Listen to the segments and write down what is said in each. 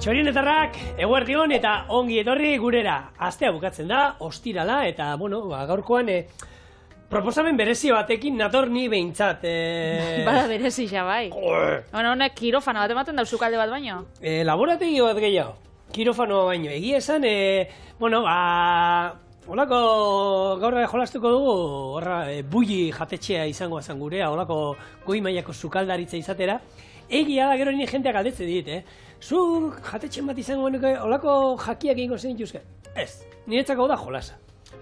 Txorienetarrak, eguerdion eta ongi etorri gurera. Astea bukatzen da, ostirala, eta, bueno, gaurkoan proposamen berezi batekin nator ni behintzat. Bada berezi ja, bai. Bueno, honek kirofano bat ematen da sukalde bat baino. Laborategi bat gehiago, kirofanoa baino. Egia esan, bueno, holako gaur jolastuko dugu, horra, bulli jatetxea izango azan gurea, holako goi mailako sukaldaritza izatera. Egia da, gero nire jenteak aldetze dit, zu jatetxen bat izango benuke, holako jakiak egingo zen dituzke? Ez, niretzako da jolasa,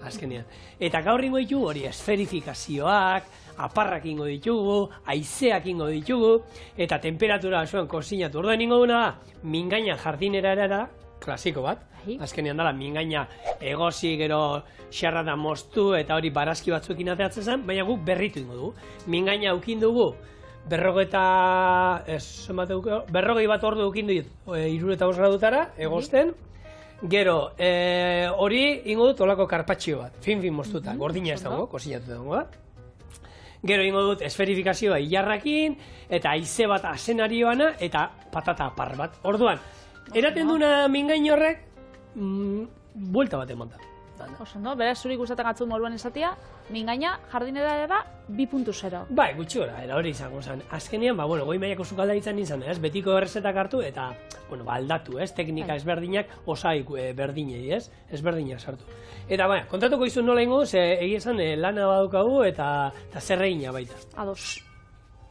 azkenean. Eta gaur ingo ditugu hori esferifikazioak, aparrak ingo ditugu, haizeak ingo ditugu, eta temperatura osoan kozinatu. Orduan ingo duna da, mingaina jardinera erara, klasiko bat, azkenean dala, mingaina egosi, gero xarrada moztu, eta hori barazki batzuekin ateatzen zen, baina guk berritu ingo dugu. Mingaina aukin dugu, berrogei bat ordu dukin dut, 65 gradutara, egozten. Gero, hori ingo dut olako karpatxio bat, fin moztuta, gordina ez dago, kozinatu dago da. Gero ingo dut esferifikazioa ilarrakin, eta haize bat asenarioana, eta patata apar bat. Orduan, eraten duna mingain horrek, buelta bat eman da. Oso, no? Beraz, zuri gustatzen atzun moduan esatia, mingaina jardinera 2.0. Bai, gutxi gora, hori izango zen. Azkenean, bueno, goi mailako sukaldaritzan nintzen, betiko errezetak hartu, eta, bueno, aldatu, teknika ezberdinak, osaik berdinei, ezberdinak sartu. Eta, baina, kontatuko izun nola ingo, egia esan lana badukagu, eta zer egina baita. Ados.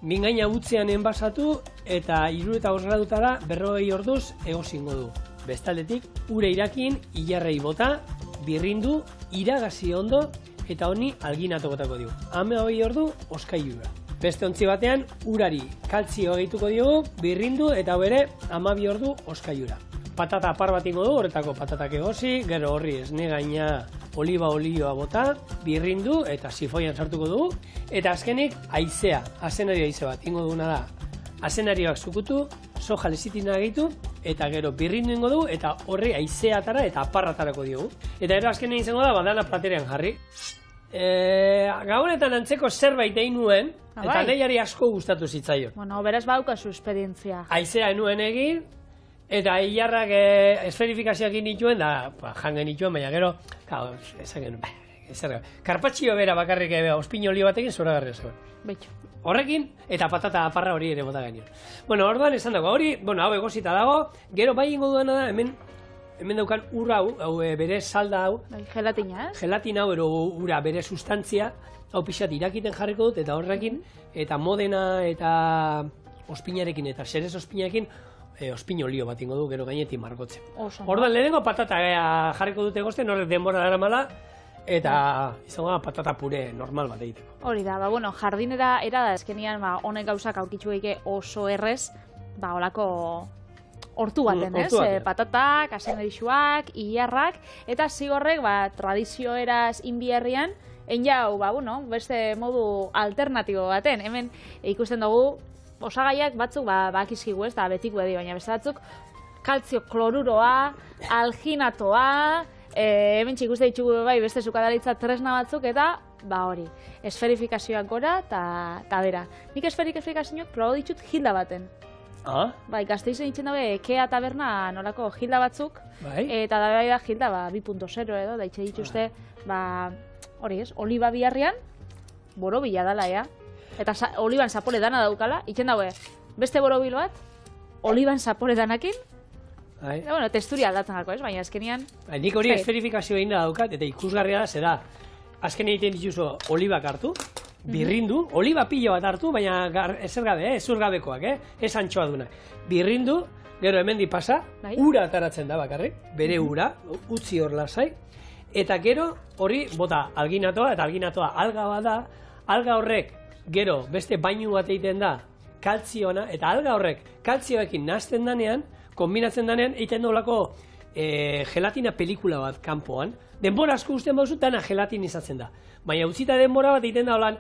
Mingaina utzean enbasatu, eta 65 gradutara 40 orduz egozingo du. Bestaldetik, ura irakin, ilarrei bota, birrindu, iragazi ondo, eta honi alginatu botako digu. 12 ordu, oskailura. Beste ontzi batean, urari kaltzio gehituko diogu, birrindu, eta bere 12 ordu, oskailura. Patata apar bat ingo du, horretako patatak egosi, gero horri esne gaina oliba olioa bota, birrindu, eta sifoian sartuko dugu. Eta azkenik, haizea, asenario haize bat, ingo duguna da, asenarioak zukutu, soja lesitina gehitu, eta gero birrindu ingo du, eta horri haizeatara eta aparratarako diogu. Eta gero azkenen izango da, badana platerean jarri. Gaunetan antzeko zerbait egin nuen, eta lehiari asko gustatu zitzaion. Bueno, beraz badaukazu esperientzia. Haizea enuen egin, eta hilarrak esferifikazioak egin dituen, da jangen dituen, baina gero, karpatxio bera bakarrik ospinoli batekin zoragarria zuen. Betxo. Horrekin, eta patata aparra hori ere bota gainion. Bueno, orduan esan dago, hori, bueno, hau egosita dago, gero bai ingo duena da, hemen daukan ura hau, bere salda hau. Gelatina, Gelatina hau, ura bere sustantzia, hau pixat irakiten jarriko dut, eta horrekin, eta modena, eta ospinarekin, eta zerez ospinarekin, ospin olio bat ingo du, gero gainetik margotzen. Orduan, lehenengo patata jarriko dut egozten, horrek denbora dara mala, eta izango da patata pure normal bat egiteko. Hori da, bueno, jardinera era da, eskenean honek gauzak aurkitzu eike oso errez, olako hortu baten, patatak, asenerixuak, ilarrak, eta zigorrek, tradizio eraz inbiherrian, jau, bueno, beste modu alternatibo baten, hemen ikusten dugu, osagaiak batzuk bakizkigu ez, da betiko edo, baina beste batzuk, kaltzio kloruroa, alginatoa, hemen ikuste ditugu bai beste sukadaritza tresna batzuk eta hori, esferifikazioak gora eta bera. Nik esferifikazioak probo ditut hilda baten. Bai, Gasteizen ditzen dabe Ekea taberna nolako hilda batzuk, eta da bai da hilda 2.0 edo, da itxe dituzte, hori ez, oliba biharrian, borobila dala, eta oliban zapore dana daukala, itzen dabe beste borobil bat, oliban zapore danakin, bueno, testuria aldatzen galko ez, baina azkenian... Nik hori esferifikazio egin da daukat, eta ikusgarria da, zera, azken egiten dituzu olibak hartu, birrindu, oliba pilo bat hartu, baina ezer gabe, ezurgabekoak, ez antxoa dunak. Birrindu, gero hemendi pasa, ura ataratzen da bakarrik, bere ura, utzi hor lasai, eta gero hori bota alginatoa, eta alginatoa alga bada, alga horrek gero beste bainu bat egiten da kaltzioana, eta alga horrek kaltzioekin nahazten danean, kombinatzen danean, egiten dolako gelatina pelikula bat kanpoan. Denbora asko usten bauzu, dana gelatinizatzen da. Baina utzita denbora bat egiten da holan,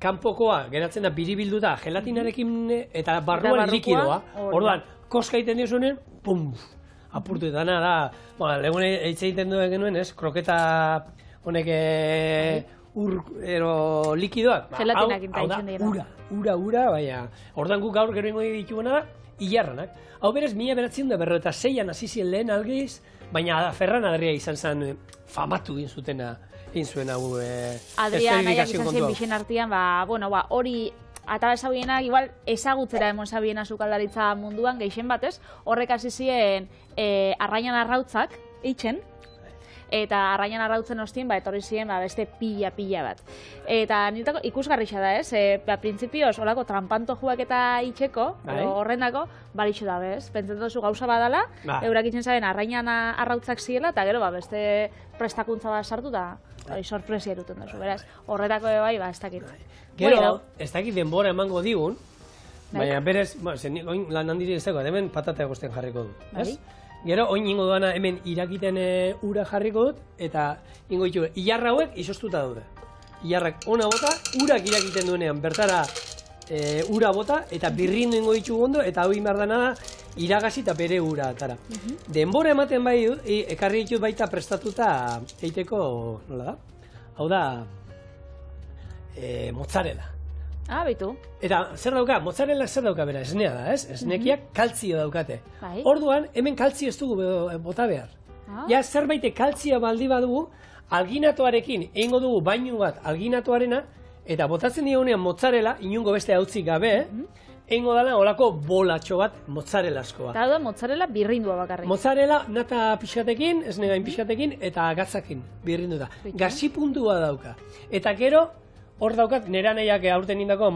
kanpokoa geratzen da biribilduta gelatinarekin eta barruan likidoa. Orduan, koska egiten diozunen, pum, apurtu eta dana da. Lehen eitz egiten duen genuen, kroketa honek likidoak. Gelatinak intatzen dira. Ura, baina, ordan guk gaur gero ingo dituguna da, hilarranak. Hau berez, 1946an hasi ziren lehen algiz, baina Ferran Adria izan zen famatu egin zuen hau Adria nahiak izan zen bixen artian, hori ataba esabienak, igual ezagutzera emon sabiena sukaldaritza munduan, geixen batez, horrek hasi ziren arrainan arrautzak, eitzen, eta arrainan arrautzen ostien, etorri ziren beste pila bat. Eta nirtako ikusgarrixa da, ez? Printzipioz, olako trampanto juak eta itxeko, horrendako, balixo da, bez? Pentsetan duzu gauza badala, eurak itzen zaren arrainan arrautzak ziela, eta gero, beste prestakuntza bat sartu, eta sorpresia eruten duzu, beraz? Horretako bai, ez dakit. Gero, ez dakit denbora emango digun, baina berez, oin lan handiri ez dago, hemen patata egosten jarriko dut, ez? Gero, oin ingo duana hemen irakiten ura jarriko dut, eta ingo ditu, hilarra hauek izostuta daude. Hilarrak ona bota, urak irakiten duenean, bertara ura bota, eta birrindu ingo ditu gondo, eta hau inbar dana da, iragazi eta bere ura atara. Denbora ematen bai dut, ekarri ditut baita prestatuta eiteko, nola da? Hau da, mozzarella. Bitu. Eta zer dauka, mozzarella zer dauka bera, esnea da, ez? Esnekiak kaltzio daukate. Orduan, hemen kaltzio ez dugu bota behar. Ja, zerbait kaltzioa baldi badugu, alginatoarekin egingo dugu bainu bat alginatoarena, eta botatzen digunean mozzarella, inungo beste hautzik gabe, egingo dela olako bolatxo bat mozzarellazko bat. Eta da, mozzarella birrindua bakarrik. Mozzarella nata pixatekin, esnegain pixatekin, eta gatzakin birrindu da. Gazipuntua dauka. Eta gero, hor daukat, nera nahiak aurten indako,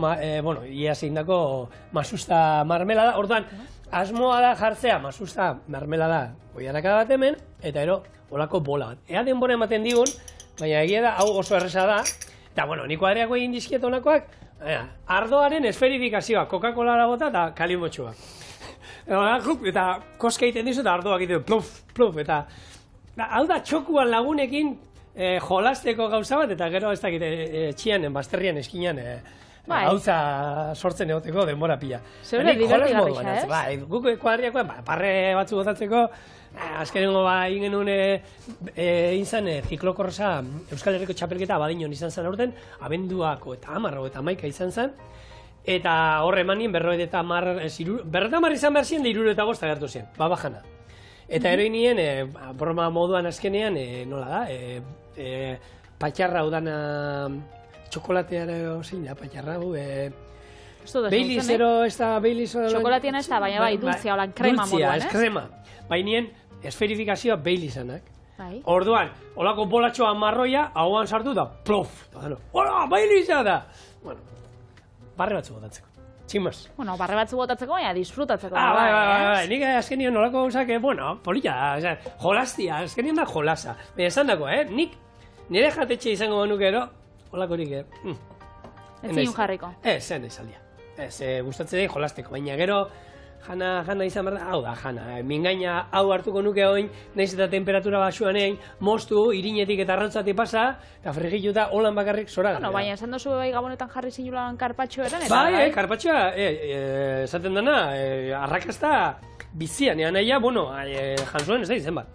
iaz indako masusta marmelada. Orduan, asmoa da jartzea masusta marmelada goianaka bat hemen, eta ero, olako bola bat. Ea denbora ematen digun, baina egia da, hau oso erresa da, eta niko adriako egin dizkiet honakoak, ardoaren esferifikazioa, Coca-Cola bota eta kalimotxua. Eta koska egiten dizu eta ardoak egiten pluf, eta hau da txokuan lagunekin jolasteko gauza bat, eta gero ez dakit txian, bazterrian, eskinan, gauza sortzen egoteko denbora pila. Zeure divertigarrixa, ez? Guk kuadriakoa, parre batzu botatzeko, azkenengo egin genuen izan ziklokorrosa Euskal Herriko txapelketa Abadiñon izan zen aurten, abenduako eta 10 eta 11 izan zen, eta horre eman nien 50 izan behar ziren, 75 agertu ziren, babajana. Eta ero nien, broma moduan azkenean, nola da, patxarra hau dana txokolateara zein da, patxarra hau, Baileys ez da, Baileys... Txokolatean ez da, baina bai, dulzia, holan krema moduan, ez? Dulzia, ez krema. Bainien, esferifikazioa Baileysanak. Orduan, holako bolatxoa marroia, hauan sartu da, plof! Hola, Baileysa da! Bueno, barre batzu botatzeko. Tximaz. Bueno, barre batzu botatzeko, baina disfrutatzeko. Bai, nik azkenien nolako gauzak, polita, jolastia, azkenien da jolasa. Baina esan dako, nik nire jatetxe izango banukero, holakorik, Ez jarriko. Zen esaldia. Gustatzen dut jolasteko, baina gero jana izan behar da, hau da, jana. Mingaina hau hartuko nuke oin, nahiz eta temperatura basuan egin, moztu, irinetik eta arrautzatik pasa, eta frigituta holan bakarrik zora gara. Baina esan dozu bai gabonetan jarri zinulan karpatxo eran, eta bai? Karpatxoa, esaten dena, arrakasta bizian, nahia, jantzuen ez da izen bat.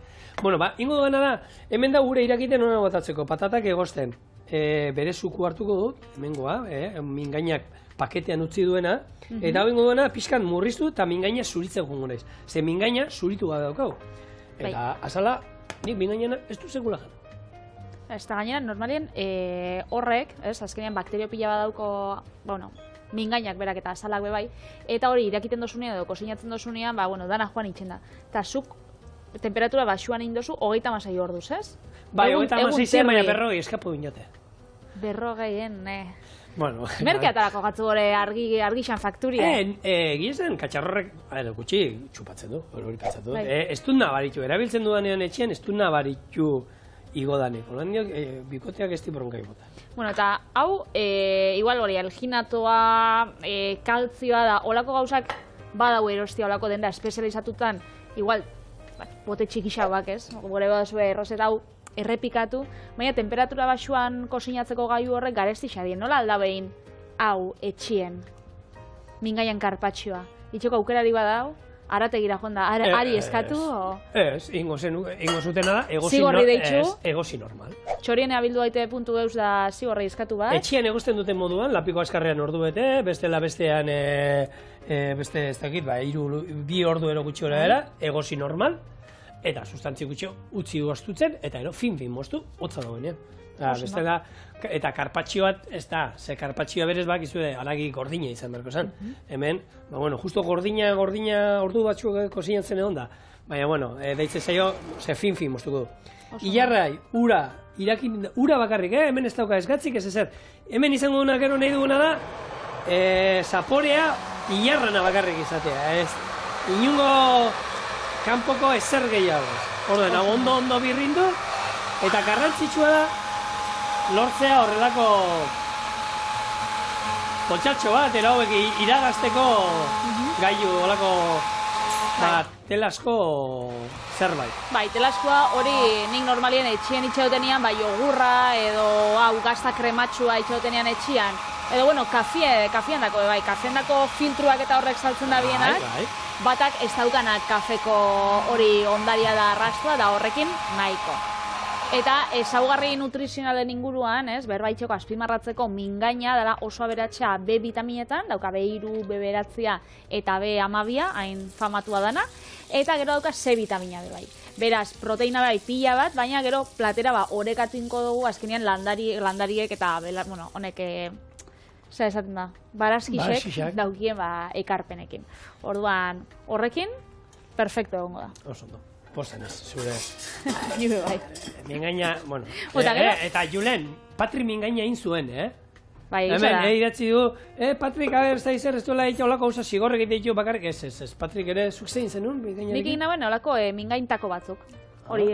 Ingo duena da, hemen da gure irakiten hona botatzeko, patatak egosten. Bere zuku hartuko dut, hemengoa, mingainak paketean utzi duena, eta hau ingo duena pixkan murriztu eta mingaina zuritzen jongo naiz. Ze mingaina zuritu bat daukau. Eta azala, nik mingaina ez du segula jana. Ez da gainera, normalien horrek, azkenean bakterio pila bat dauko, mingainak berak eta azalak bebai, eta hori irakiten dozunean edo kosinatzen dozunean, dana joan itxen da. Eta zuk temperatura basuan egin dozu, 36 orduz, ez? Bai, 36 baina berrogei eskapu binate. Berrogeien, Merkeatarako gatzu gore argixan fakturia. Egizan, katxarrorrek, gutxi txupatzen du, hori patzatu. Ez dut nabaritu, erabiltzen dudanean etxean, ez dut nabaritu igodanik. Olan diok, bikoteak ez dipronkai bota. Eta hau, igual hori, alginatoa, kaltzioa da, olako gauzak badau erostia olako denda espezializatutan, igual, bote txikixauak ez, gore badazue errozet hau, errepikatu, baina temperatura basuan kosinatzeko gaiu horrek garesti xadien. Nola aldabein hau etxien, mingaian karpatxoa? Itxoko aukerari badau, arategira joan da, ari eskatu? Ez, ingo zutena da, egosi normal. Txorien abildu daite puntu eus da zigorri eskatu bat? Etxian egosten duten moduan, lapiko askarrean ordu bete, bestela bestean, beste ez dakit, 2 ordu ero gutxi hori era, egosi normal, eta sustantzi gutxi utzi goztutzen, eta ero fin moztu, hotza dagoenean. Bestela, eta karpatxioat, ez da, ze karpatxioa berez bakizude, haragi gordina izan berko zen. Hemen, justo gordina ordu batzuk kozinen zen egon da. Baina, deitze zaio, ze fin moztuko du. Ilarrai, ura bakarrik, hemen ez dauka esgatzik ez ezer. Hemen izango duna gero nahi duguna da, zaporea ilarrana bakarrik izatea. Ez, inungo kanpoko ezer gehiago. Orduan, ondo birrindu, eta garrantzitsua da, lortzea horrelako potxatxo bat, era hauek iragazteko gailu, horrelako telasko zerbait. Bai, telaskoa hori nik normalien etxien itxeotenian, jogurra edo gazta krematxua itxeotenian etxian. Edo, kafien dako, kafien dako filtruak eta horrek saltzen da bienak, batak ez daukanak kafeko hori ondaria da arrastua, da horrekin nahiko. Eta ezaugarri nutrizionalen inguruan, berbaitxeko azpimarratzeko mingaina dela oso aberatsa B vitaminetan, dauka B3, B9 eta B12, hain famatua dana, eta gero dauka C vitamina bai. Beraz, proteina bai pila bat, baina gero platera orekatinko dugu azkenean landariek eta, honek, zer esaten da, barazkixek daukien ekarpenekin. Orduan, horrekin, perfecto egongo da. Oso ondo. Posten ez, zure... Jube bai. Mingaina, eta Julen, Patri mingaina egin zuen, Bai, egin zara. Hemen, idatzi du, Patrik, zaizer, ez duela egin olako gauza zigorrek egin bakarrik, ez, Patrik ere, zuk zein zenun, mingaina egin? Nik egin nagoen olako mingaintako batzuk. Hori,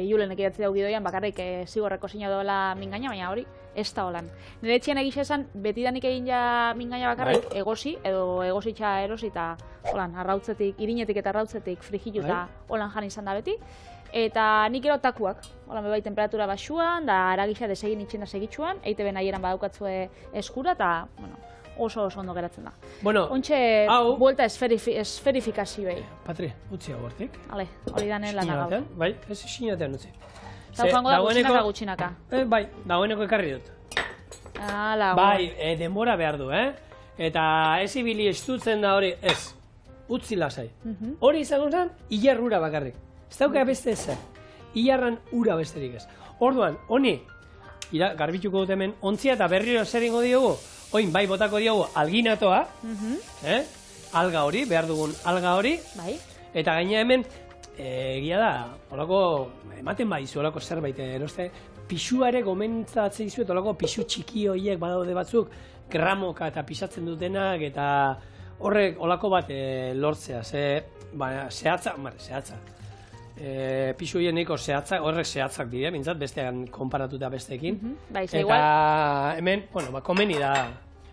Julenek idatzi dau bidoian, bakarrik zigorreko zina doela mingaina, baina hori, ez da holan. Nire etxean egixe esan, betidanik egin ja mingaina bakarrik, egosi, edo egositxa erosi, eta holan, irinetik eta arrautzetik frigilu eta holan jan izan da beti. Eta nik ero takuak, holan bebai temperatura basuan, da aragisa desegin itxen da segitxuan, EITB nahieran badaukatzue eskura, eta, oso ondo geratzen da. Ontxe, buelta esferifikazioei. Patri, utzi hau hortik. Ale, hori danen lan agau. Bai, ez xinatean utzi. Eta joango da gutxinaka. Bai, dagoeneko ekarri dut. Bai, denbora behar du, Eta ez ibili estutzen da hori, ez. Utzi lasai. Hori izango zen, ilar ura bakarrik. Ez dauka beste ezer. Ilarran ura besterik ez. Orduan, honi, garbituko dut hemen, ontzia eta berriro zer ingo diogu, oin bai botako diogu alginatoa, alga hori, behar dugun alga hori, eta gaina hemen, egia da, holako, ematen baizu, holako zerbait, eroste, pixua ere gomentatzen dizuet, holako pixu txiki horiek badaude batzuk, gramoka eta pisatzen dutenak, eta horrek holako bat lortzea, zehatza, pixu horien nahiko horrek zehatzak dira, bintzat, bestean konparatuta besteekin. Eta hemen, komeni da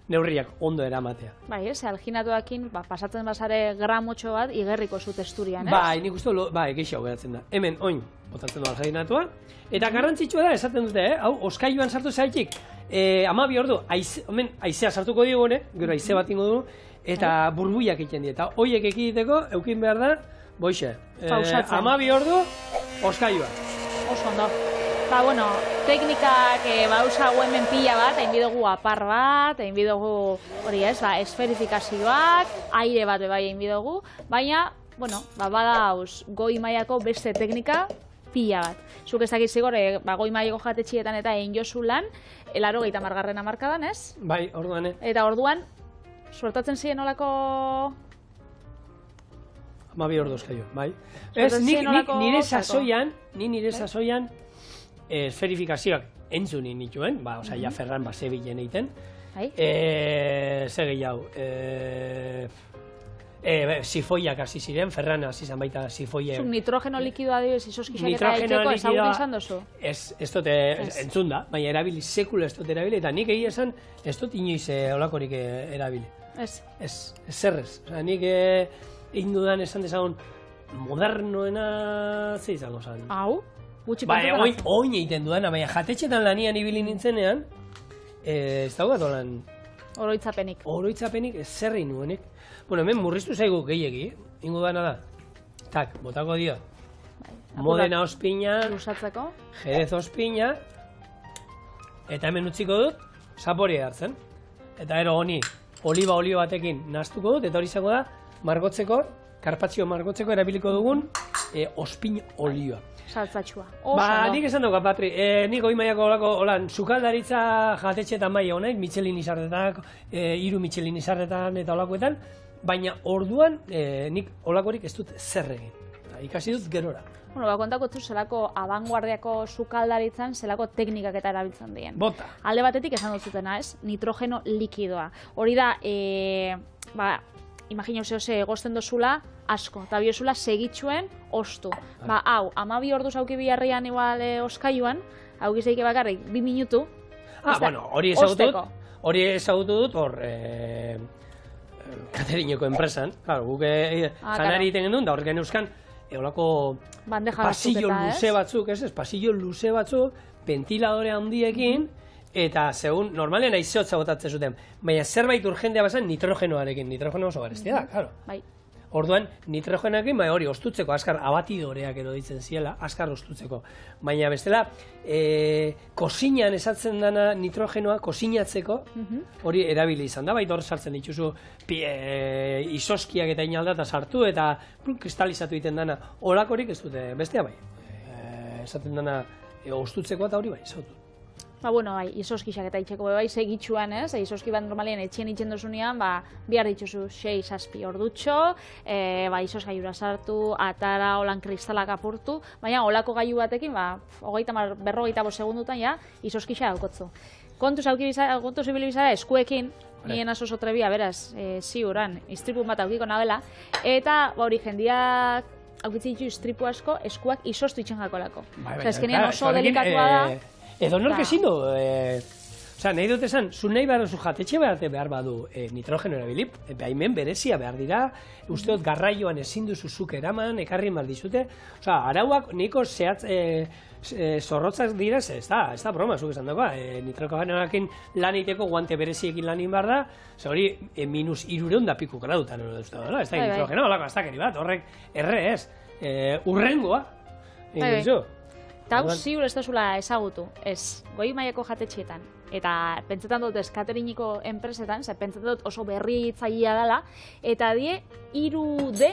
neurriak ondo eramatea. Bai, alginatuakin, pasatzen bazare gramotxo bat, igerriko zu texturian, Bai, nik uste, gehiago geratzen da. Hemen, oin, botatzen du alginatua. Eta garrantzitsua da, esaten dute, hau, oskailuan sartu zaitik, 12 ordu, hemen, haizea sartuko digu, gero haize bat ingo du, eta burbuiak egiten dira. Eta horiek ekiditeko, eukin behar da, boixe, 12 ordu, oskailua. Oso ondo. Teknikak bauzago hemen pila bat, egin bidugu apar bat, egin bidugu hori esferifikazioak, aire bat bai egin bidugu, baina, badauz goi mailako beste teknika pila bat. Zuk ez dakit zigor, goi mailako jatetxietan eta egin jozu lan, 80. hamarkadan, ez? Bai, orduan, Eta orduan, suertatzen ziren olako... 12 ordu oskailua, bai. Ez, nire sasoian, esferifikazioak entzunin nituen, ja ferran zebilen egiten. Zer gehiago, sifoiak hasi ziren, ferran hasi zan baita sifoiak. Zuk nitrogeno likidoa dioz izoskizak eta etxeko ezagutu izan dozu? Ez dut entzun da, baina erabili, sekula ez dut erabili, eta nik egia esan ez dut inoiz olakorik erabili. Ez zerrez. Nik egin dudan esan dezagun modernoena ze izango zen. Hau? Oin egiten dudana, baina jatetxetan lanian ibili nintzenean, ez daugat olan... Oroitzapenik. Oroitzapenik ez zerri nuenik. Hemen murriztu zaigu gehiegi, ingo dana da. Tak, botako dio. Modena ospina, lusatzeko. Jerez ospina, eta hemen utziko dut, zaporia hartzen. Eta ero honi, oliba olio batekin nahaztuko dut, eta hori izango da, margotzeko, karpatxio margotzeko erabiliko dugun, ospin olioa. Saltzatxua. Nik esan dugu, Patri, nik goi mailako olako, holan, sukaldaritza jatetxetan maila honek, Michelin izarretak, 3 Michelin izarretan eta olakoetan, baina orduan nik olakorik ez dut zer egin. Ikasi dut gerora. Bueno, kontako zu zelako abanguardiako sukaldaritzan zelako teknikak eta erabiltzen dien. Bota. Alde batetik esan dut zutena, ez? Nitrogeno likidoa. Hori da, imagino ze egozten dozula asko, eta biozula segitxuen ostu. Hau, 12 orduz auki biharrian igual oskaiuan, hau gizeike bakarrik 2 minutu. Bueno, hori ezagutu dut, hor, Katerinoko enpresan, guk janari egiten genuen, da horrekin euskan, olako pasillo luze batzuk, pasillo luze batzuk, ventiladore handiekin, eta segun, normalen aizotza botatzen zuten, baina zerbait urgentea bazan nitrogenoarekin, nitrogeno oso garestia da, claro. Bai. Orduan, nitrogenoarekin, baina hori, ostutzeko, askar abatidoreak edo ditzen ziela, askar ostutzeko. Baina bestela, kosinan esatzen dana nitrogenoa, kosinatzeko, hori erabili izan da, baita hor sartzen dituzu izoskiak eta inaldata sartu, eta kristalizatu egiten dana, olakorik ez dute, bestea bai. Esaten dana, ostutzeko eta hori bai, esautu. Bueno, bai, izoskixak eta itxeko bai, segitxuan, ez? Izoski bat normalien etxien itxen dozunean, bihar dituzu 6-7 ordutxo, izoska jura sartu, atara, holan kristalak apurtu, baina olako gailu batekin, 40-45 segundutan, ja, izoskixa daukotzu. Kontuz ibili bizara, eskuekin, nien oso trebia, beraz, ziuran, istripun bat aukiko nabela, eta, hori, jendiak aukitzen ditu istripu asko, eskuak izostu itxen jakolako. Ezkenean oso delikatua da. Edo nork ezin du, nahi dut esan, zu nahi behar duzu jatetxe behar badu nitrogeno erabilip, hemen berezia behar dira, uste dut garraioan ezin duzuzuk eraman, ekarri maldizute, arauak niko zehatz zorrotzak dira, ez da broma, zuk esan dagoa, nitrogenoarekin lan egiteko guante bereziekin lan egin behar da, hori -300 da piku gradutan, ez da nitrogeno, alako aztakeri bat, horrek erre ez, urrengoa, egin duzu. Eta hau ziur ez duzula ezagutu, ez, goi mailako jatetxeetan. Eta pentsetan dut Kateriniko enpresetan, pentsetan dut oso berritzailea dela, eta die 3D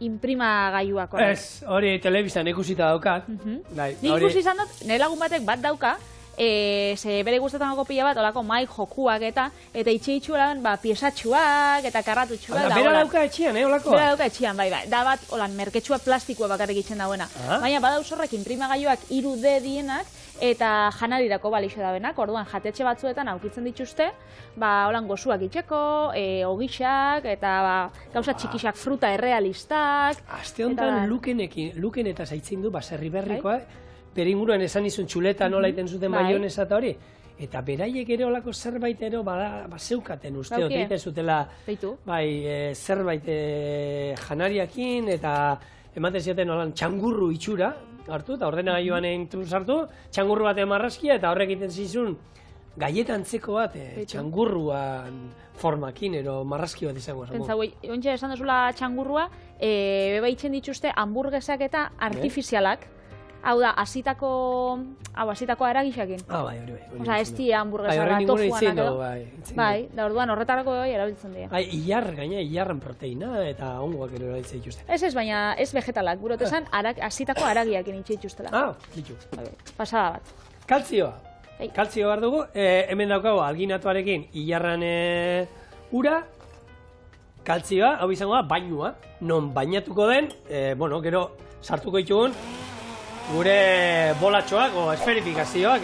imprimagailuak. Ez, hori telebistan ikusita daukat. Nik ikusi izan dut, nire lagun batek bat dauka, ze bere gustatzen dago pila bat, olako mai jokuak eta itxe-itxuelan piesatxuak eta karratutxuak. Bera dauka etxian, olako? Bera dauka etxian, bai. Da bat, merketxua plastikoa bakarrik itzen dauena. Baina badauz horrek imprimagailuak 3D dienak eta janarirako balixo da benak, orduan jatetxe batzuetan aukitzen dituzte, holan gozuak itxeko, ogixak eta gauza txikixak, fruta errealistak. Aste honetan luken eta zaitzen du baserri berrikoa, bere inguruan esan izun txuleta nola iten zuten maionesa eta hori. Eta beraiek ere olako zerbait ero zeukaten usteot, egiten zutela zerbait janariakin eta ematen zioten olan txangurru itxura hartu, eta ordenagailuan egin sartu, txangurru batean marrazkia eta horrek egiten zizun gaietantzeko bat, txangurruan formakin, ero marrazki bat izango. Pentsa, ontsa esan duzula txangurrua, bebaitzen dituzte hamburguesak eta artifizialak. Hau da, azitako aragixakin. Bai, hori. Osa, ez di hamburguesa da, tofuanak edo. Bai, da orduan horretarako erabiltzen dira. Ilarren proteina eta ongoak ero erabiltzen dituzte. Ez, baina ez vegetalak, gurotesan azitako aragiakin itxe dituztela. Ditu. Pasada bat. Kaltzioa. Kaltzio behar dugu, hemen daukago alginatuarekin ilarran ura, kaltzioa, hau izango da, bainua, non bainatuko den, gero sartuko ditugun, gure bolatxoak, esferifikazioak,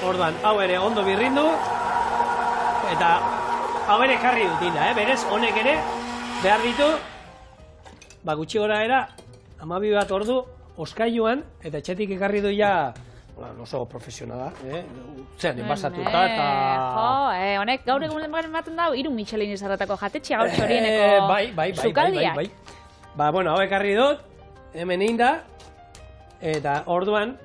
orduan, hau ere ondo birrindu, eta hau ere karri dutina, berez, honek ere, behar ditu, gutxi gora era, 12 bat ordu, oskailuan, eta etxetik ekarri du ja, oso profesionala, zean enbasatuta, eta... Honek, gaur egun ematen dago, 3 Michelin izarratako jatetxe, gaur txorieneko sukaldiak. Hau ekarri dut, hemen egin da, eta orduan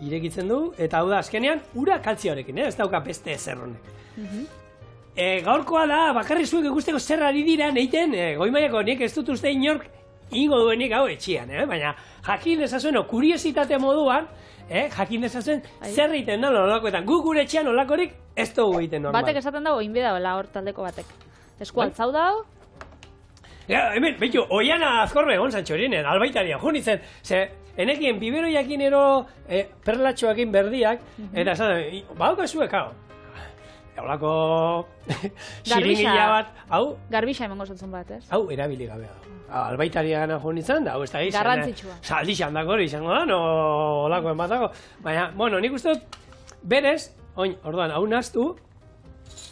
irekitzen du, eta hau da azkenean ura kaltzioarekin, ez dauka beste ezer honek. gaurkoa da, bakarri zuek ikusteko zer ari dira, neiten, goi-mailako nik ez dut uste inork ingo duenik hau etxian, baina jakin dezazuen, kuriositate moduan, jakin dezazuen zer egiten da nolakoetan. Gu gure etxean nolakorik ez dugu egiten normal. Batek esaten dago, inbe dagoela hor taldeko batek. Esku altzau dago? Hemen, behitu, Oiana Azkorbe egon zantxorinen, albaitaria, junitzen, ze, enekien bibero jakinero perlatxoakin berdiak, eta esaten, badaukazuek, hau. Olako xiringila bat, hau? Garbixa emango zotzen bat, ez? Hau, erabili gabea. Albaitaria gana jo nintzen, da, hau ez da gizan. Garrantzitsua. Zaldixan dako hori izango da, no olako enbatako. Baina, bueno, nik uste dut, berez, orduan, hau naztu,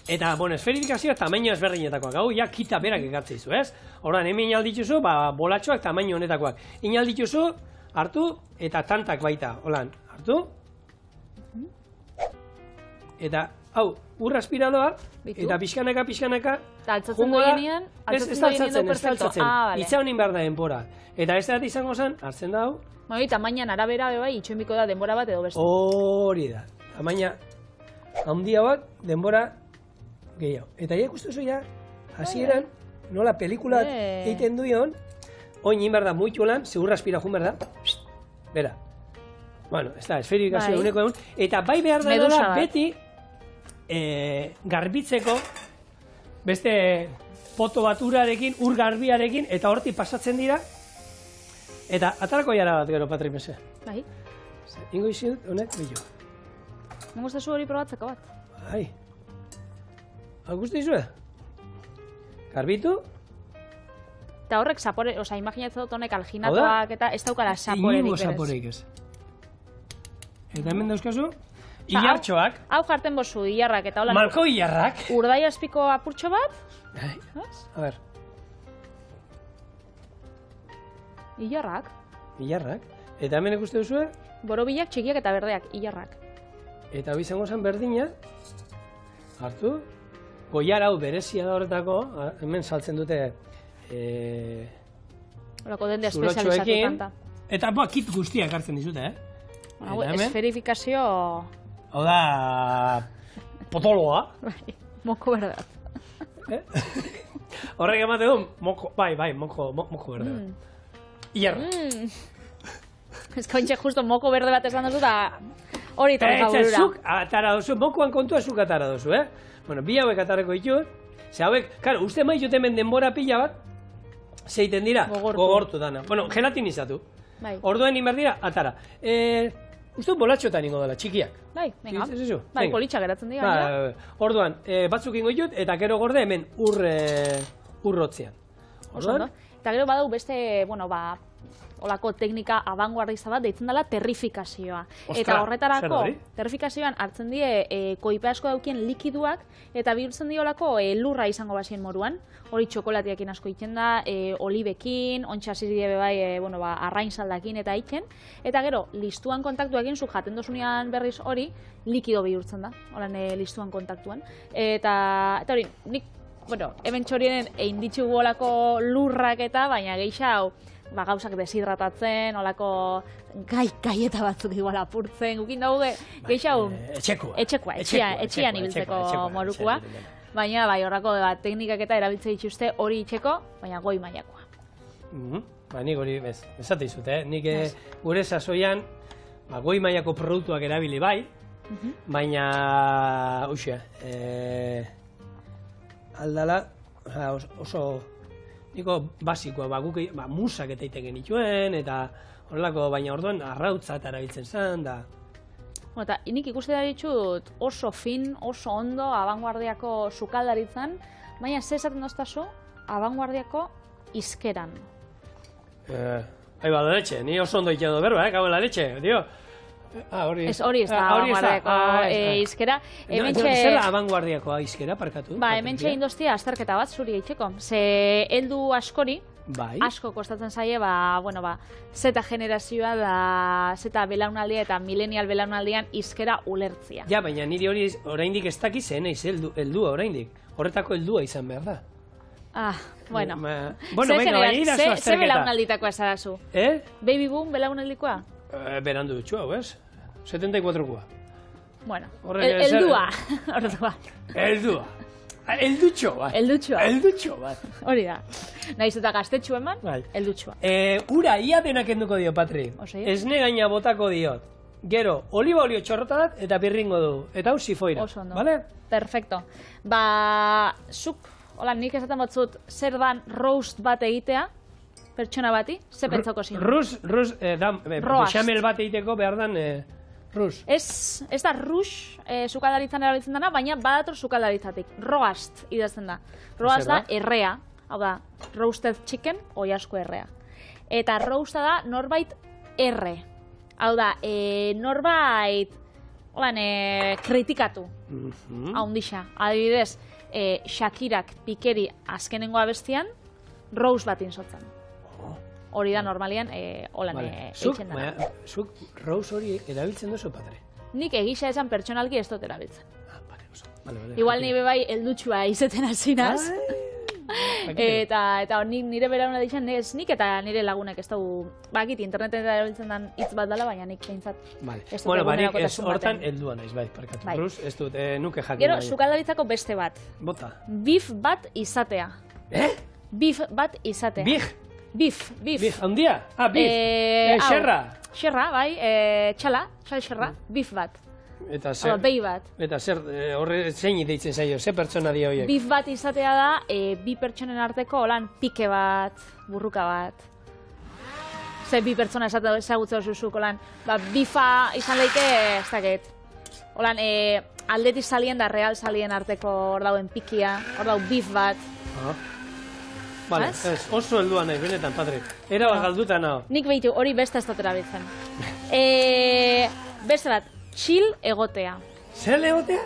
eta, bueno, esferifikazioa tamaino ezberdinetakoak. Hau, ja, kita berak ekartzeizu, ez? Orduan, hemen inaldituzu, bolatxoak tamaino honetakoak. Inaldituzu, hartu, eta tantak baita, holan, hartu. Eta, hau, ur aspiradoa, eta pixkanaka. Eta altzatzen duenean, perfecto. Itza honin behar da denbora. Eta ez da izango zen, hartzen da hau. Bai, tamainan arabera bai, itxoenbiko da denbora bat edo beste. Hori da. Tamaina handia bat, denbora gehiago. Eta ja ikustu ja, hasieran, nola pelikula egiten duion, oin behar da muitu lan, segur aspira jun behar da. Bera. Bueno, ez da, esferifikazio uneko egun. Eta bai behar da beti, garbitzeko beste poto bat urarekin, ur garbiarekin, eta hortik pasatzen dira, eta atarako jara bat gero, Patri Mese. Bai. Ingo izi dut, honek, billo. Nengo zu hori probatzeko bat? Bai. Hau guzti izue? Garbitu? Eta horrek zapore, oza, imaginatzen dut honek alginatuak eta ez daukala zaporerik berez. Ingo zaporeik ez. Eta hemen dauzkazu? Ilartxoak. Hau jarten bozu, ilarrak eta hola. Malko ilarrak. Urdai azpiko apurtxo bat. A ber. Ilarrak. Ilarrak. Eta hemen ikuste duzue? Borobilak, txikiak eta berdeak, ilarrak. Eta bizango zen berdina. Hartu. Goiar hau berezia da horretako. Hemen saltzen dute horako dende espezializatu kanta. Eta kit guztiak hartzen dizute, Hau, esferifikazio... Hau da... potoloa. Bai, moko berdat. Horrek emate du, moko... Bai, moko berdat. Iarra. Ez kontxe justo moko berde bat esan duzu, eta hori torreza burura. Zuk atara duzu, mokoan kontua zuk atara duzu, Bueno, bi hauek atareko ditut. Ze hauek, karo, uste maizut hemen denbora pila bat, zeiten dira, gogortu dana. Bueno, gelatinizatu. Bai. Orduen inberdira, atara. Uste bolatxotan ingo dela, txikiak. Bai, venga. Bai, politxak geratzen dira. Orduan, batzuk ingo ditut, eta gero gorde hemen urrotzean. Orduan? Eta gero badau beste, bueno, olako teknika abanguardista bat deitzen dela terrifikazioa. Eta horretarako, terrifikazioan hartzen die koipe asko daukien likiduak, eta bihurtzen die olako lurra izango bazien moruan. Hori txokolatiakin asko egiten da, olibekin, ontsa zizide bai, arrain saldakin eta egiten. Eta gero, listuan kontaktuakin, zu jaten dozunean berriz hori, likido bihurtzen da, holan listuan kontaktuan. Eta hori, nik, hemen txorien egin ditugu olako lurrak eta, baina gehiago, gauzak deshidratatzen, olako gaieta batzuk igual apurtzen, gukin dugu gehiago... Etxean ibiltzeko morukua. Baina, horrako teknikak eta erabiltze dituzte hori itxeko, baina goi mailakoa. Nik hori, esate izut, nik gure sasoian goi mailako produktuak erabili bai, baina, aldala, oso... Niko basikoa, guk musak eta iten genituen, eta horrelako, baina orduan arrautza eta erabiltzen zen, da... Eta nik ikuste da ditut oso fin, oso ondo abanguardiako sukaldaritzan, baina ze esaten doztazu abanguardiako izkeran. Aiba, da letxe, ni oso ondo iten du berba, gau la letxe, dio. Hori ez da abanguardiako izkera. Zer da abanguardiako izkera, parkatu? Hemen txegin doztia azterketa bat zuri eitzeko. Ze heldu askori, asko kostatzen zaie, zeta generazioa da zeta belaunaldia eta millennial belaunaldian izkera ulertzia. Ja, baina niri hori oraindik ez dakiz zen eiz heldua oraindik. Horretako heldua izan behar da. Bueno, ze belaunalditako ez da zu? Baby boom belaunaldikoa? Berandu dutxu hau, ez? 74koa. Bueno, heldua. Heldua. Eldutxo bat. Eldutxo bat. Hori da. Naiz eta gaztetxu eman, eldutxoa. Ura, ia denak enduko dio, Patri. Esne gaina botako diot. Gero, oliba olio txorrotadat eta birringo du. Eta hau sifoira. Oso ondo. Vale? Perfecto. Zuk, hola, nik esaten batzut, zer dan roast bat egitea, pertsona bati, ze pentsako zin? Xamel bat egiteko behar dan rus. Ez da rus, sukaldaritzan erabiltzen dana, baina badator sukaldaritzatik. Roast idazten da. Roast da errea, hau da, roasted chicken, oiasko errea. Eta roasta da norbait erre. Hau da, norbait kritikatu. Haundixa. Adibidez, Shakirak Pikeri azkenengo abestian, roast bat insotzen. Hori da normalian, eitzen dara. Zuk roast hori erabiltzen duzu, Padre? Nik egisa esan pertsonalki ez dut erabiltzen. Igual nire bai eldutxua izeten hazinaz. Eta nire berauna dixen, ez nik eta nire lagunek ez dugu, bakit interneten erabiltzen den hitz bat dela, baina nik behintzat ez dut egunerako tasun baten. Hortan heldua naiz, bai, parkatu. Rus, ez dut, nuke jakin. Gero, sukaldaritzako beste bat. Bota. Beef bat izatea. Beef bat izatea. Beef. Handia? Beef. Xerra. Xerra, bai, txal xerra, beef bat. Eta zer? Behi bat. Eta zer, horre zein deitzen zaio, ze pertsona di horiek? Beef bat izatea da, bi pertsonen arteko, holan, pike bat, burruka bat. Ze bi pertsona ezagutzen zuzuk, holan, beefa izan leike, ez dakit. Holan, aldetik salien da real salien arteko hor dauen pikia, hor dauen beef bat. Vale, oso heldua nahi, benetan, Patri. Era bat galduta naho. Nik behitu, hori beste ez dut erabiltzen. Beste bat, chill egotea. Zer egotea?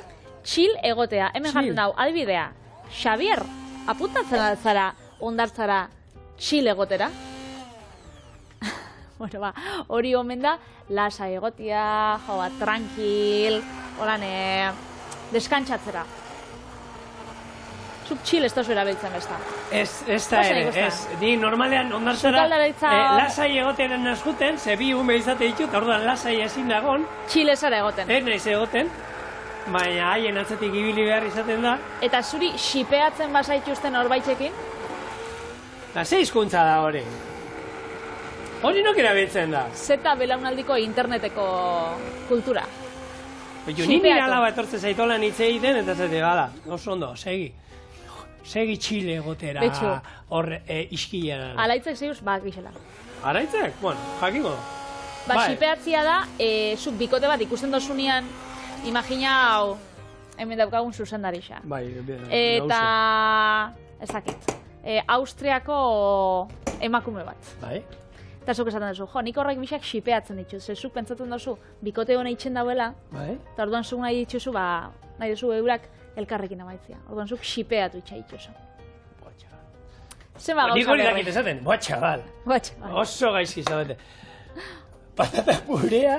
Chill egotea. Hemen jartzen dau, adibidea. Xavier, apuntatzen altzara, ondartzara, chill egotera. Bueno, hori omen da, lasa egotea, tranquil, holan, deskantzatzera. Zuk chill ez tozu erabiltzen besta. Ez da ere, ez. Ni normalean ondartzara lasai egoten nazkuten, ze bi ume izate ditut, orduan lasai ezin dagon. Chill ezara egoten. Ez nahiz egoten, baina haien atzetik ibili behar izaten da. Eta zuri xipeatzen basaituzten horbaitzekin? Eta ze hizkuntza da hori? Hori nok erabiltzen da. Zeta belaunaldiko interneteko kultura. Ni nire alaba etortzen zaitolan hitz egiten, eta zete, gala, oso ondo, segi txile egotera, hor iskilean. Alaitzek zeus, gixela. Alaitzek? Bueno, jakingo. Xipeatzia da, zuk bikote bat ikusten dozunean, imagina hau, hemen daukagun zuzendarixa. Eta, ez dakit, Austriako emakume bat. Bai. Eta zuk esaten duzu, nik horrek bisak xipeatzen dituz, zuk pentsatzen duzu, bikote hona itxen dauela, eta orduan zuk nahi dituzu, nahi duzu eurak elkarrekin amaitzia. Orduan zuk xipeatu itxa dituzu. Zema gauza berri. Nik hori dakit esaten, botxabal. Oso gaizki zabete. Patata purea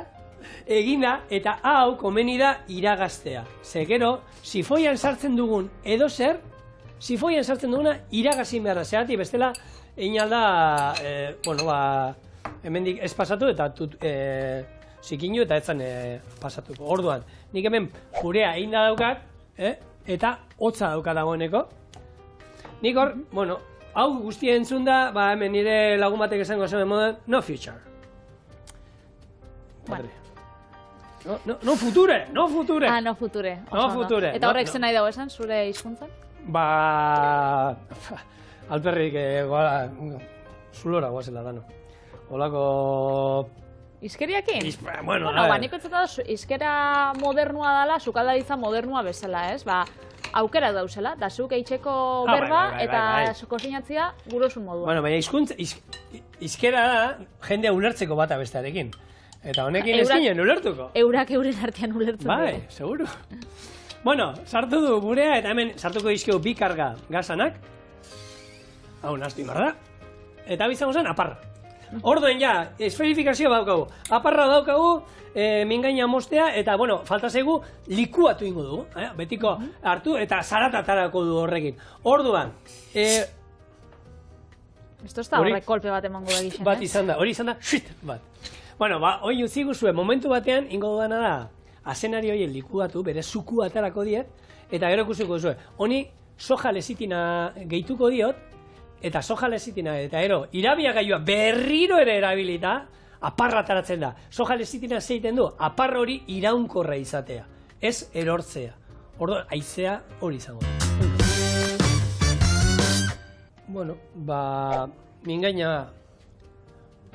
egina eta hau komeni da iragaztea. Zegero, sifoian sartzen dugun edo zer, sifoian sartzen duguna iragazin behar da. Zerati bestela, egin alda, hemendik ez pasatu eta zikinu eta etzan pasatuko. Orduan, nik hemen purea egin da daukat, eta hotza dauka dagoeneko. Nik hor, hau guztia entzun da, hemen nire lagun batek esango zen moden, no future. No future, no future. No future. No future. Eta horrek zen nahi dago esan, zure hizkuntzan? Alperrik, zulora guazela dano. Olako... Izkeriakin? Bueno, nik entzata da, izkera modernua dela, sukaldaritza modernua bezala, ez? Aukera dauzela, da zuk eitzeko berba eta kozinatzia gurosun moduan. Bueno, baina izkera da jendea ulertzeko bata bestearekin. Eta honekin ez ginen ulertuko. Eurak euren artean ulertzen. Bai, seguru. Bueno, sartu du burea eta hemen sartuko dizkio bi karga gazanak. Hau naztu inbarra. Eta bizango zen aparra. Orduen ja, esferifikazio daukagu. Aparra daukagu, mingaina mostea, eta, falta zaigu likuatu ingo dugu. Betiko hartu eta zaratatarako du horrekin. Orduan, esto ez da horrek kolpe bat emango da gixen, bat izan da, hori izan da, shit, bat. Hori utzigu zuen, momentu batean, ingo dudana da, azenari horien likuatu, bere zuku atarako diet, eta gero ikusiko zuen. Honi, soja lezitina gehituko diot, eta soja lezitina, eta irabiagailua berriro ere erabilita, aparra ataratzen da. Soja lezitina zeiten du, aparra hori iraunkorra izatea, ez erortzea. Orduan, haizea hori izango da. Bueno, mingaina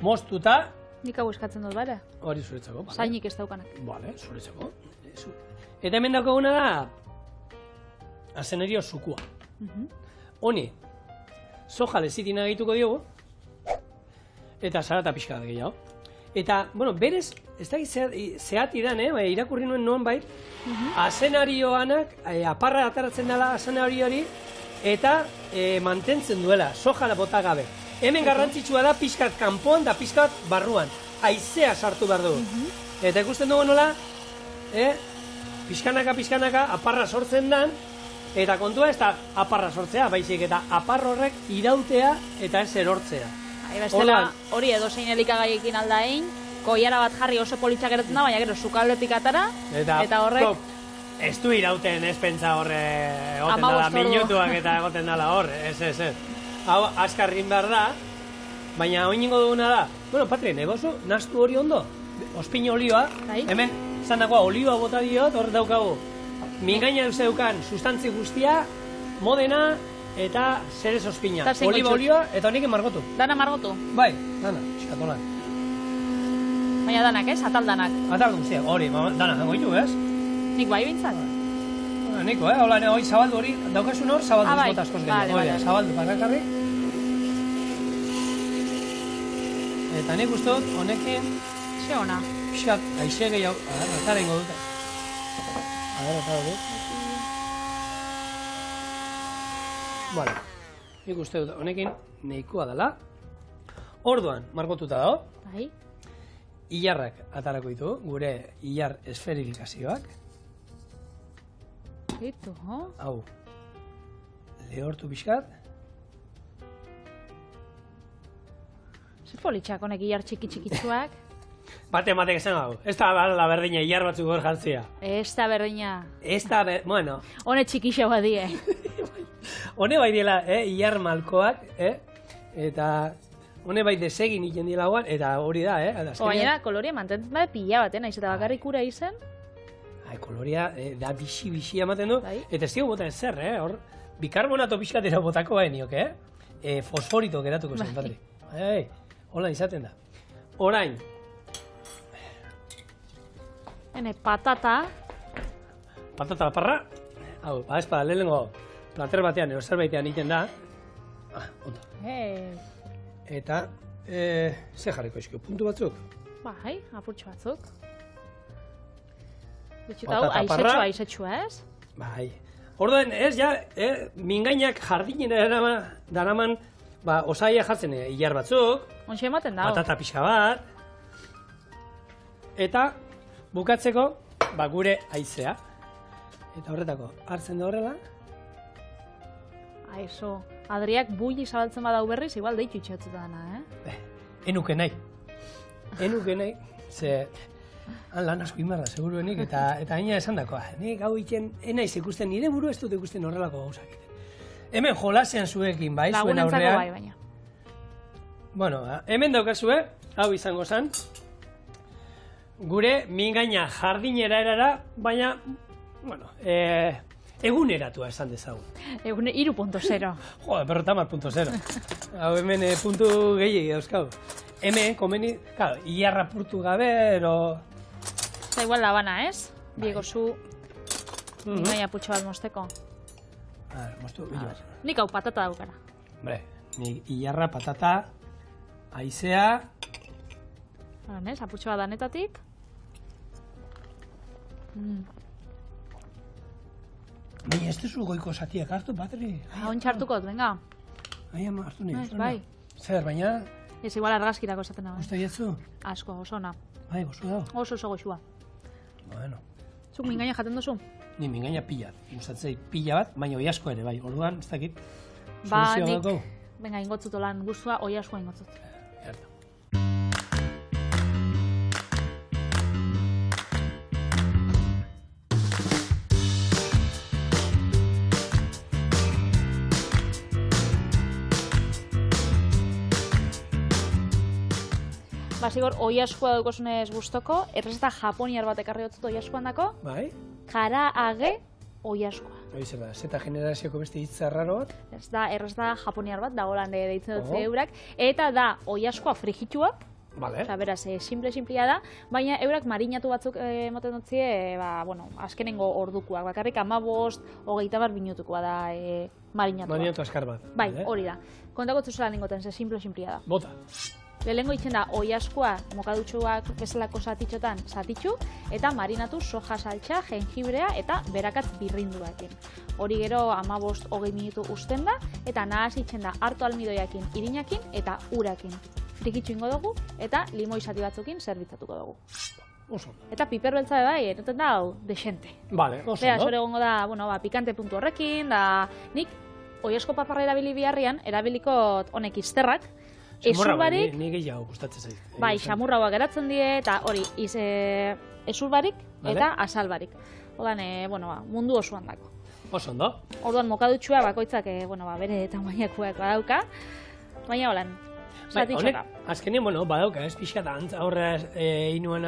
moztuta. Nik hau eskatzen dut, bale? Hori zuretzako. Zainik ez daukanak. Bale, zuretzako. Eta hemen daukaguna da, azenerio zukua. Honi, soja lezitina gehituko diogu, eta zarata pixka da gehiago. Eta, bueno, berez, ez da zehati dan, irakurri nuen noan bai, azenarioanak, aparra ataratzen dela azenariori, eta mantentzen duela, soja bota gabe. Hemen garrantzitsua da pixkat kanpoan da pixkat barruan. Haizea sartu behar dugu. Eta ikusten dugu nola, pixkanaka aparra sortzen dan, eta kontua ez da aparra sortzea, baizik eta apar horrek irautea eta ez erortzea. Bestela, hori edozein elikagaiekin aldain, koiara bat jarri oso politxak geratzen da, baina gero sukaldetik atara, eta horrek... Ez du irauten ez pentsa horre egoten dala, minutuak eta egoten dala hor, ez. Hau, askarrin behar da, baina oin ingo duguna da. Bueno, Patri, negozu, nastu hori ondo, ospin olioa, hemen, zan dagoa, olioa bota diot, hor daukagu. Mingaina euseukan sustantzi guztia, modena, eta zerez ospina. Oliba olioa, eta honik margotu. Dana margotu? Bai, dana, eskatolan. Baina danak, ez? Atal danak? Atal guztia, hori, dana jango ditu, ez? Nik bai bintzat? Niko, hola, hori zabaldu hori, daukasun hor, zabaldu bota askoz gero. Zabaldu, parrakarri. Eta nik uste dut, honekin... Ze hona? Pixkat, aixe gehiago, atara ingo dute. Atara dut. Bueno, nik uste dut, honekin nahikoa dela. Orduan, margotuta dago. Bai. Ilarrak atarako ditu, gure ilar esferifikazioak. Itu, ho? Hau, lehortu pixkat. Zer politxak honek ilar txiki-txikitzuak? Batek esan hau, ez da la berdina ilar batzuk hor jantzia. Ez da berdina. Ez da, bueno. Hone txikixo badie. Hone bai diela, ilar malkoak, eta hone bai desegin iten dila guan, eta hori da, Baina, koloria mantentzen da pila bat, nahiz eta bakarrik ura izen. Koloria da bixi ematen du, eta ez dugu bota ezer, hor, bikarbonato pixkatera botako niok, fosforito geratuko zen, Patri. Hola izaten da. Orain. Hene, patata. Patata parra. Hau, espada, lehenengo plater batean, zerbaitean iten da. Ondo. Eta, ze jarriko izkio, puntu batzuk? Bai, apurtxo batzuk. Betxuta hau, aizetxua, ez? Bai. Orduan, ez, mingainak jardinera daraman, osaia jartzen ilar batzuk. Ontxe ematen dago. Patata pixka bat. Eta, bukatzeko, gure haizea. Eta horretako, hartzen da horrela. Aizo, Adriak buli zabaltzen badau berriz, igual deitu itxotzeta dana, Enuke nahi, ze... Han lan asko inbarra, seguruenik, eta haina esan dakoa. Nik hau iten, enaiz ikusten, nire buru ez dut ikusten horrelako gauzak. Hemen jolasean zuekin, bai, zuen aurrean. Lagunentzako bai, baina. Bueno, hemen daukazue, hau izango zen, gure mingaina jardinera erara, baina, bueno, eguneratua esan dezagun. 3.0. Jode, perrotamar .0. Hau hemen puntu gehiagi dauzkau. Hemen, komeni, claro, ilarra purtu gabe, ero... Eta igual labana, ez? Diego zu... Mingaina putxo bat mosteko. A ver, mostu, bilo bat. Nik hau patata daukara. Hombre, nik ilarra, patata, haizea... Haran, ez? Apurtxo bat danetatik. Baina, ez duzu goiko zatiak hartu, Patri? Ontsa hartukot, venga. Ama, hartu nahi. Bai. Zer, baina... Ez igual argazkirako esaten dago. Uste jetzu? Asko, oso ona. Bai, gozu dago. Oso goxua. Bueno. Zuk mingaina jaten duzu? Ni mingaina pila. Gustatzei pila bat, baina oi asko ere, bai. Orduan, ez dakit. Nik, venga, ingotzut lan guztua, oi askoa ingotzut. Erto. Basigor, oiaskua daukosunez gustoko, errezeta japoniar bat ekarri hotzut oiaskuan dako, Bai? karaage oiaskua. Hori zer da, zeta generazioko beste hitza raro bat? Ez da, errezeta japoniar bat, da holan deitzen dut eurak, eta da oiaskua frigitua, Vale. Osa, beraz, simple-simplea da, baina eurak marinatu batzuk emoten dutzie, bueno, azkenengo ordukoak, bakarrik 15, 21 minutukoa da marinatua. Marinatu askar bat. Bai, hori da. Kontako zuzela ningoten, ze simple-simplea da. Bota. Lehengo itzen da, oiaskua mokadutxuak bezalako zatitxotan zatitxu, eta marinatu soja saltxa, jengibrea eta berakatz birrinduakin. Hori gero 15-20 minutu usten da, eta nahaz itzen da harto almidoiakin, irinakin eta urakin. Frikitxu ingo dugu, eta limoi zati batzukin zerbitzatuko dugu. Oso. Eta piper beltza bai, enoten da, desente. Vale, oso. Beraz, hori egongo da, bueno, pikante puntu horrekin, da nik oiasko paparra erabili biharrian, erabilikot honek izterrak, ezurbarik, Ni gehiago gustatzen zait. bai, xamurrauak geratzen die, eta hori, ezurbarik eta azalbarik. Odan, bueno, mundu osoan dako. Oso ondo. Orduan mokadutxua bakoitzak, bueno, bere tamainakoak badauka, baina holan, zatitxoka. Azkenean, bueno, badauka, ez pixka da, aurra inuan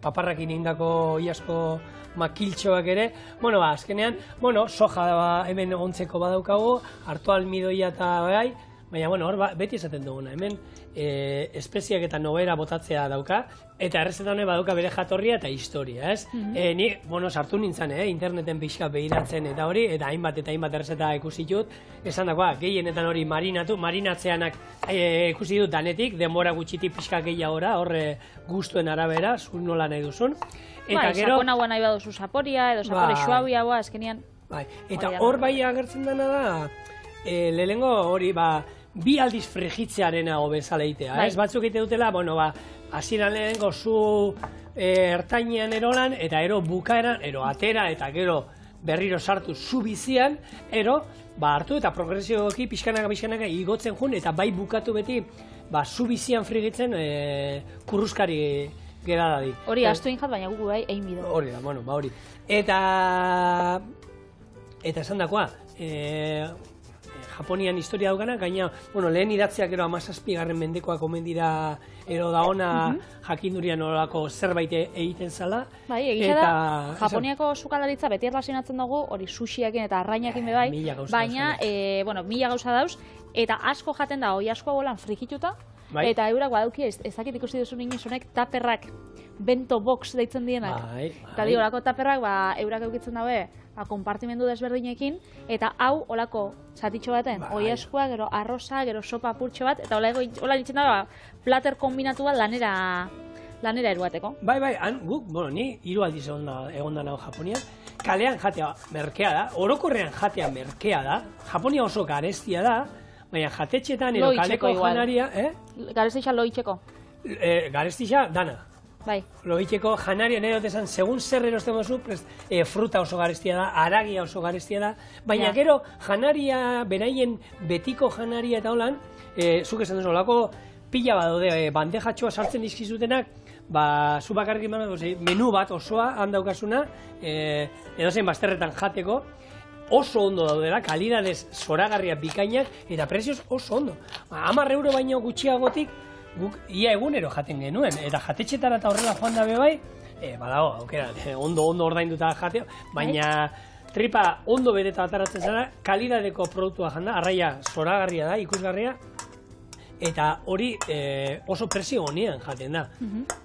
paparrakin indako oiasko makiltxoak ere, bueno, azkenean, bueno, soja hemen egontzeko badaukagu, hartu almidoia eta bai, baina, bueno, hor beti esaten duguna, hemen espeziak eta nobera botatzea dauka, eta errezeta honek badauka bere jatorria eta historia, ez? Ni, bueno, sartu nintzen, interneten pixka behiratzen eta hori, eta hainbat errezeta ikusi dut, esan dagoa, gehienetan hori marinatzeanak ikusi dut danetik, denbora gutxitik pixka gehiagora, horre gustuen arabera, zu nola nahi duzun. Bai, sakon haua nahi baduzu saporia, edo sapori suabiagoa, azkenian. Bai, eta hor bai agertzen dena da, lehenengo hori, bi aldiz frigitzearena bezala egitea, ez? Batzuk egite dutela, bueno, hasieran lehenengo zu ertainean erolan, eta ero bukaeran, ero atera, eta gero berriro sartu zu bizian, ero, hartu eta progresioki pixkanaka igotzen jun, eta bai bukatu beti, zu bizian frigitzen kurruskari geradadik. Hori, astu injat, baina gugu bai, egin bido. Hori da, bueno, hori. Eta esan dakoa, Japonian historia daukana, gaina, bueno, lehen idatziak gero 17. mendekoak omen dira ero da ona jakindurian olako zerbait egiten zala. Bai, egisa da, Japoniako sukalaritza beti erlazionatzen dugu, hori sushiakin eta arrainakin bebai, baina, bueno, 1000 gauza dauz, eta asko jaten da, oiaskoa bolan frikituta, eta eurak badauki ezakit ikusi duzu niniz honek taperrak, bento box deitzen dienak. Eta di, olako taperrak, eurak eukitzen daue, konpartimendu desberdinekin, eta hau olako zatitxo baten, oiaskoa, gero arroza, gero sopa apurtxo bat, eta hola ditzen da, plater kombinatu bat lanera eruateko. Bai, guk, bueno, ni 3 aldiz egon da nago Japonian, kalean jatea merkea da, orokorrean jatea merkea da, Japonia oso garestia da, baina jatetxetan edo kaleko janaria, Garestixa loitxeko. Garestixa dana. Bai. Loitxeko janaria nahi dut esan, segun zer erosten duzu, fruta oso garestia da, haragia oso garestia da, baina gero janaria, beraien betiko janaria eta holan, zuk esan duzu, olako pila bat daude, bandejatxoa sartzen dizkizutenak, zu bakarrik menu bat osoa handaukasuna, edozein bazterretan jateko, oso ondo daudela, kalidadez zoragarria bikainak, eta prezioz oso ondo. 10 euro baino gutxiagotik, guk ia egunero jaten genuen, eta jatetxetara eta horrela joan dabe bai, badago, aukera, ondo ordainduta jatea, baina tripa ondo bereta ataratzen zara, kalidadeko produktua janda, arraia zoragarria da, ikusgarria, eta hori oso prezio honean jaten da.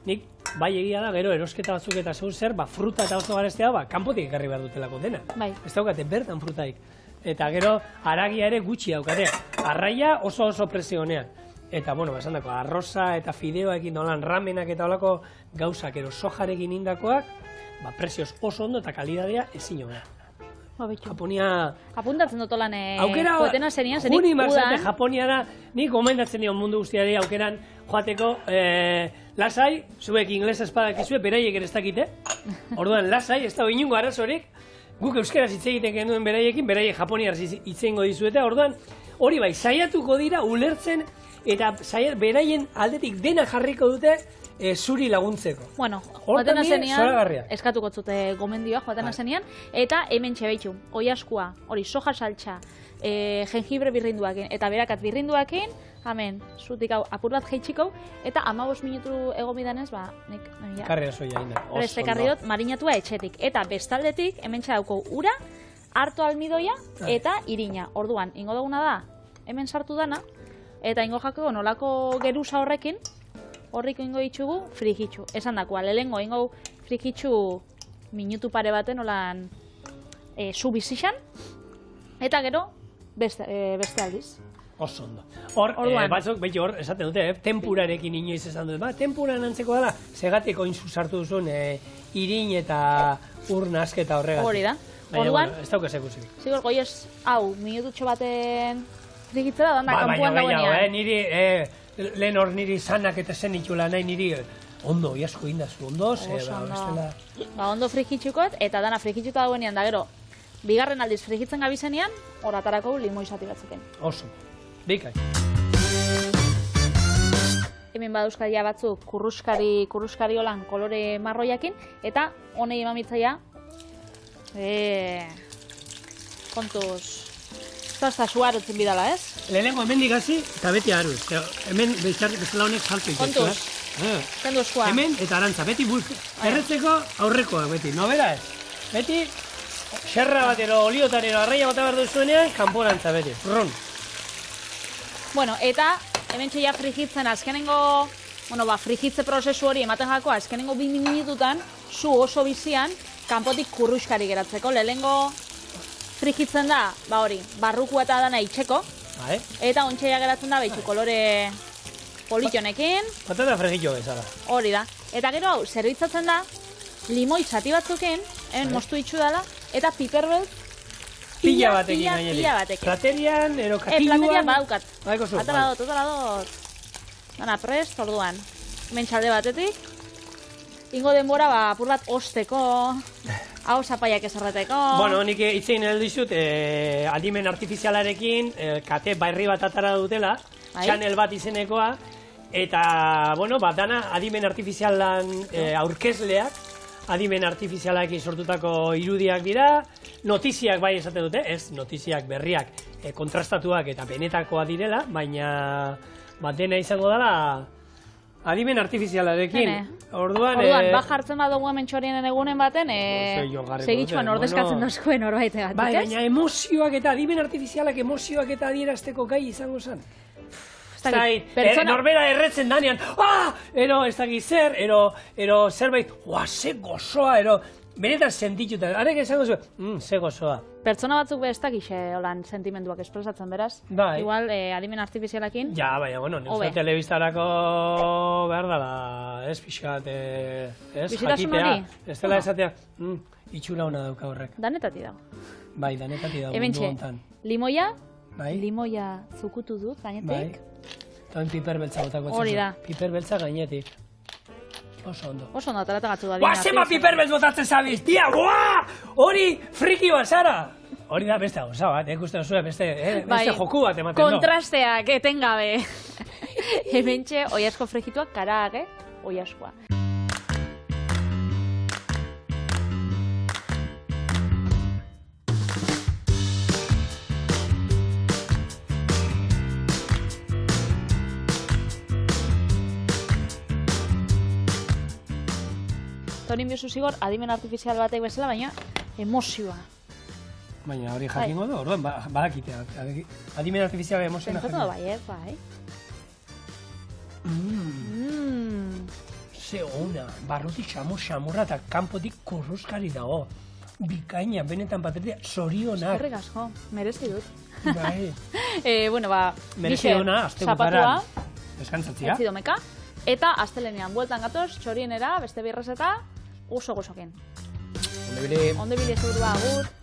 Nik bai egia da, gero erosketa batzuk eta segun zer, fruta eta oso garestea, kanpotik ekarri behar dutelako dena. Ez daukate bertan frutaik. Eta gero haragia ere gutxi daukate. Arraia oso prezio honean. Eta, bueno, esan dako, arroza eta fideoekin nolan ramenak eta olako gauzak, ero sojarekin indakoak, prezioz oso ondo eta kalidadea ezin hona. Japonia... Apuntatzen dut lan poetena zenian, zenik juni marzate Japoniara, nik gomendatzen nion mundu guztiari aukeran joateko lasai, zuek inglesa espadakizue, beraiek ere ez dakite. Orduan, lasai, ez da inungo arazorik, guk euskaraz hitz egiten genuen beraiekin, beraiek Japoniar hitz egingo dizuete, orduan, hori bai, saiatuko dira ulertzen, eta beraien aldetik dena jarriko dute zuri laguntzeko. Bueno, joaten azenian, eskatuko zute gomendioa joaten azenian, eta hemen txebeitxu, oiaskua, hori soja saltxa, jengibre birrinduakin, eta berakat birrinduakin, Hemen, zutik hau, apur bat jeitxiko, eta 15 minutu egon bidanez, nik... Karri oso jaina. Beste karri dut, marinatua etxetik. Eta bestaldetik, hemen txadauko ura, harto almidoia eta irina. Orduan, ingo duguna da, hemen sartu dana, eta ingo jakeko nolako geruza horrekin, horriko ingo ditzugu frigitxu. Esan dakoa, lehengo ingo frigitxu minutu pare baten olan zu bizixan, eta gero beste aldiz. Oso ondo. Hor, batzuk, beti hor, esaten dute, tempurarekin inoiz esan dut. Tempuran antzeko dela, segatik oinzu sartu duzun irin eta ur nasketa horregatik. Hori da. Orduan, ez dauk esekuzik. Zigor, goiez, hau, minututxo baten frigitzera, danda kanpuan dagoenean. Niri, lehen hor niri zanak eta zen itxula nahi niri, ondo, iasko indazu, ondo, ondo frigitxukot, eta dana frigitxuta dagoenean, da gero, bigarren aldiz frigitzen gabizenean, horatarako limoi zati batzuken. Oso, bikai. Hemen badauzkadia batzuk kurruskari holan kolore marroiakin, eta honei emamitzaia, kontuz, zazta suarotzen bidala, ez? Lehenengo hemen digazi, eta beti aruz. Hemen bezala honek salto ikustu. Kontuz, zendu eskua. Hemen eta arantza, beti erretzeko aurrekoak beti, nobera ez? Beti, xerra batero, oliotarero, arraia bat behar duzuenean, kanporantza beti, ron. Bueno, eta hemen txeia frigitzen azkenengo, frigitze prozesu hori ematen jakoa, azkenengo 2 minututan, zu oso bizian, kanpotik kurruskari geratzeko. Lehenengo frigitzen da, hori, barrukua eta dana itxeko, eta ontxeia geratzen da, behitxu kolore politionekin. Patata fregillo bezala. Hori da. Eta gero hau, zerbitzatzen da, limoi zati batzuken, hemen moztu itxu dela, eta piperbeltz pila batekin. Platerian, ero katiluan. Platerian badaukat. Baiko zu. Atala dut. Dana prest, orduan. Hemen txalde batetik. Ingo denbora, apur bat osteko, hau zapaiak ezarreteko. Bueno, nik itzein dizut, adimen artifizialarekin, kate bairri bat atara dutela, channel bat izenekoa, eta, dana adimen artifizialan aurkezleak, adimen artifizialak sortutako irudiak dira, notiziak bai esaten dute, ez notiziak berriak kontrastatuak eta benetakoa direla, baina dena izango dela adimen artifizialarekin. Orduan, jartzen badugu hemen txorien egunen baten, segitxuan ordezkatzen dozkoen horbaitegatik, ez? Baina emozioak eta adimen artifizialak emozioak eta adierazteko gai izango zen. Norbera erretzen danean, ero ez dakit zer, ero zerbait, ze gozoa, ero benetan sentituta, arek esango zuen, ze gozoa. Pertsona batzuk ez dakixe holan sentimenduak espresatzen beraz, igual adimen artifizialakin. Ja, baina, neusko telebistarako behar dala, ez pixkat, ez jakitea, ez dela esatea, itxura hona dauka horrek. Danetati dago. Bai, danetati dago mundu hontan. Limoia zukutu dut, gainetik. Eta piper beltza botako etzazu. Hori da. Piper beltza gainetik. Oso ondo. Oso ondo, ataratagatu da. Zema piper beltz botatzen zabiz, tia! Hori friki bat zara! Hori da beste gauza bat, ikusten zuen beste joku bat ematen do. Kontrasteak, etengabe. Hementxe, oiasko fregituak karage, oiaskoa. Horin biozu zigor, adimen artifizial batek bezala, baina emozioa. Baina hori jakingo du, orduan, badakitea. Adimen artifiziala emozioa. Pentsatu da bai, Ze ona, barrutik xamurra eta kanpotik kurruskari dago. Bikaina, benetan patetea, zorionak. Eskerrik asko, merezi dut. Bai. Merezi duna, azte gutaran. Eskantzatzia. Etzidomeka. Eta astelenean bueltan gatoz, txorienera, beste birrezeta, oso gozokin. Onde bile. Onde bile zurua, agur.